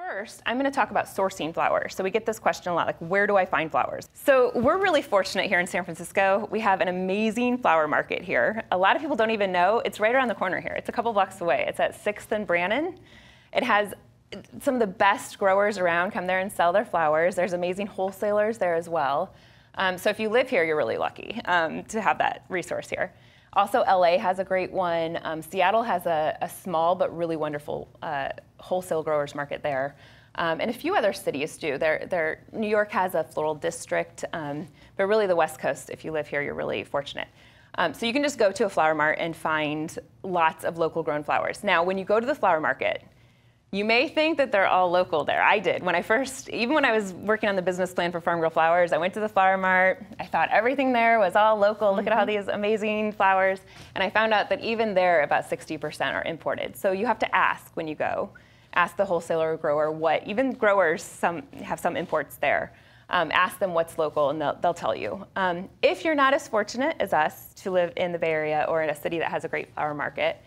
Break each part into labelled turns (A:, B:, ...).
A: First, I'm going to talk about sourcing flowers. So we get this question a lot, like, where do I find flowers? So we're really fortunate here in San Francisco. We have an amazing flower market here. A lot of people don't even know. It's right around the corner here. It's a couple blocks away. It's at 6th and Brannan. It has some of the best growers around come there and sell their flowers. There's amazing wholesalers there as well. So if you live here, you're really lucky to have that resource here. Also, LA has a great one. Seattle has a small but really wonderful wholesale growers market there. And a few other cities do. New York has a floral district, but really the West Coast, if you live here, you're really fortunate. So you can just go to a flower mart and find lots of local grown flowers. Now, when you go to the flower market, you may think that they're all local there. I did. Even when I was working on the business plan for Farmgirl Flowers, I went to the flower mart. I thought everything there was all local. Look at all these amazing flowers. And I found out that even there, about 60% are imported. So you have to ask when you go. Ask the wholesaler or grower what, even growers have some imports there. Ask them what's local and they'll tell you. If you're not as fortunate as us to live in the Bay Area or in a city that has a great flower market,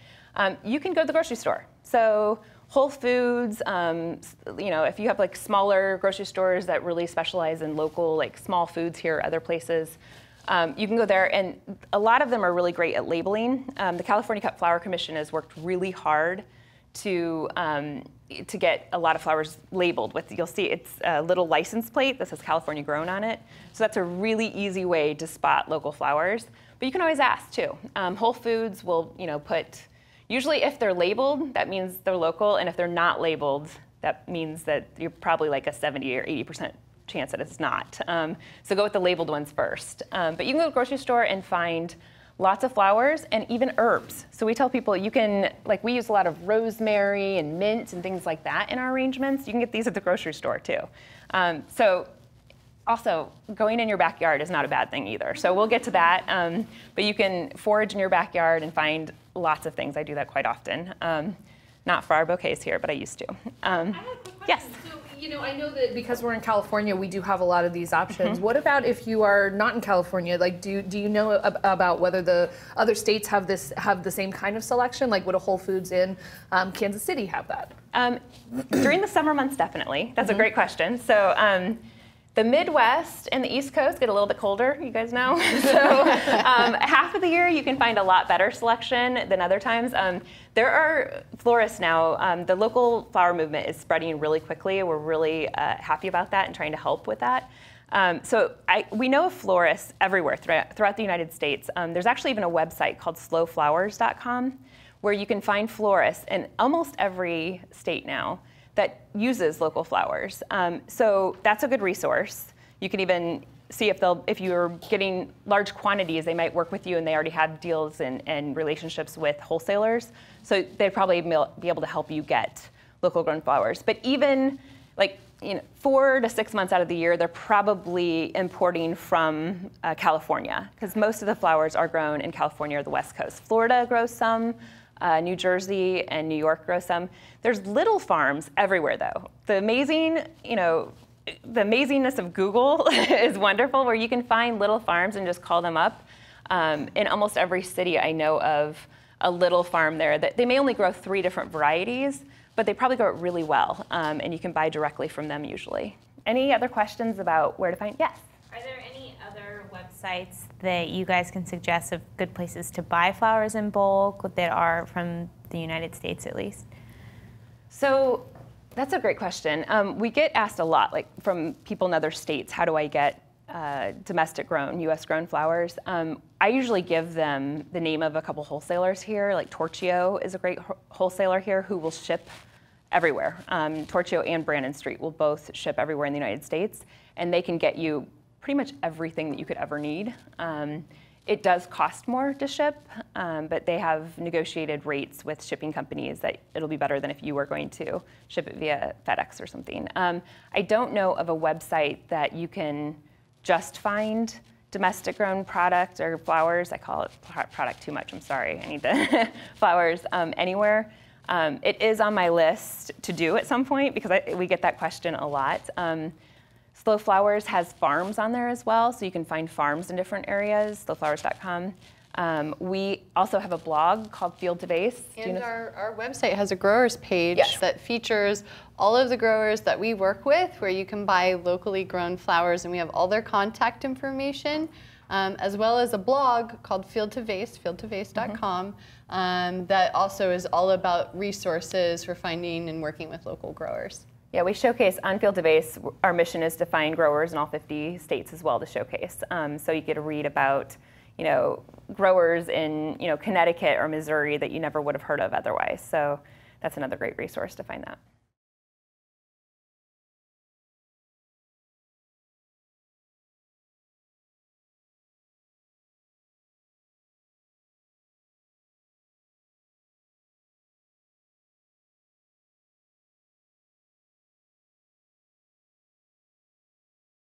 A: you can go to the grocery store. So Whole Foods, if you have like smaller grocery stores that really specialize in local, like small foods here or other places, you can go there, and a lot of them are really great at labeling. The California Cut Flower Commission has worked really hard to get a lot of flowers labeled with, you'll see it's a little license plate that says California grown on it. So that's a really easy way to spot local flowers. But you can always ask too. Whole Foods will put, usually if they're labeled, that means they're local, and if they're not labeled, that means that you're probably like a 70 or 80% chance that it's not. So go with the labeled ones first. But you can go to the grocery store and find lots of flowers and even herbs. So we tell people you can, we use a lot of rosemary and mint and things like that in our arrangements. You can get these at the grocery store too. So also, going in your backyard is not a bad thing either. So we'll get to that. But you can forage in your backyard and find lots of things. I do that quite often. Not for our bouquets here, but I used to.
B: I have a quick question.
A: Yes.
B: So, I know that because we're in California, we do have a lot of these options. What about if you are not in California? Do you know about whether the other states have the same kind of selection? Like, would a Whole Foods in Kansas City have that?
A: During the summer months, definitely. That's a great question. So the Midwest and the East Coast get a little bit colder, you guys know. So half of the year you can find a lot better selection than other times. There are florists now. The local flower movement is spreading really quickly. We're really happy about that and trying to help with that. So we know of florists everywhere throughout the United States. There's actually even a website called slowflowers.com where you can find florists in almost every state now that uses local flowers. So that's a good resource. You can even see if you're getting large quantities, they might work with you and they already have deals and relationships with wholesalers. So they'd probably be able to help you get local grown flowers. But even 4 to 6 months out of the year, they're probably importing from California, because most of the flowers are grown in California or the West Coast. Florida grows some. New Jersey and New York grow some. There's little farms everywhere, though. The amazingness of Google is wonderful, where you can find little farms and just call them up. In almost every city I know of a little farm there that they may only grow 3 different varieties, but they probably grow it really well, and you can buy directly from them usually. Any other questions about where to find? Yes?
C: Are there any other websites that you guys can suggest of good places to buy flowers in bulk that are from the United States at least? So that's a great question. We get asked a lot, from people in other states, how do I get domestic grown, US grown flowers? I usually give them the name of a couple wholesalers here, like Torchio is a great wholesaler here who will ship everywhere. Torchio and Brannan Street will both ship everywhere in the United States, and they can get you pretty much everything that you could ever need. It does cost more to ship, but they have negotiated rates with shipping companies that it'll be better than if you were going to ship it via FedEx or something. I don't know of a website that you can just find domestic grown product or flowers. I call it product too much, I'm sorry. I need the flowers anywhere. It is on my list to do at some point because we get that question a lot. Slow Flowers has farms on there as well, so you can find farms in different areas, slowflowers.com.
A: We also have a blog called Field to Vase.
D: And our website has a growers page that features all of the growers that we work with, where you can buy locally grown flowers, and we have all their contact information, as well as a blog called Field to Vase, fieldtovase.com, that also is all about resources for finding and working with local growers.
A: Yeah, we showcase on Field to Vase. Our mission is to find growers in all 50 states as well to showcase. So you get to read about, growers in, Connecticut or Missouri that you never would have heard of otherwise. So that's another great resource to find that.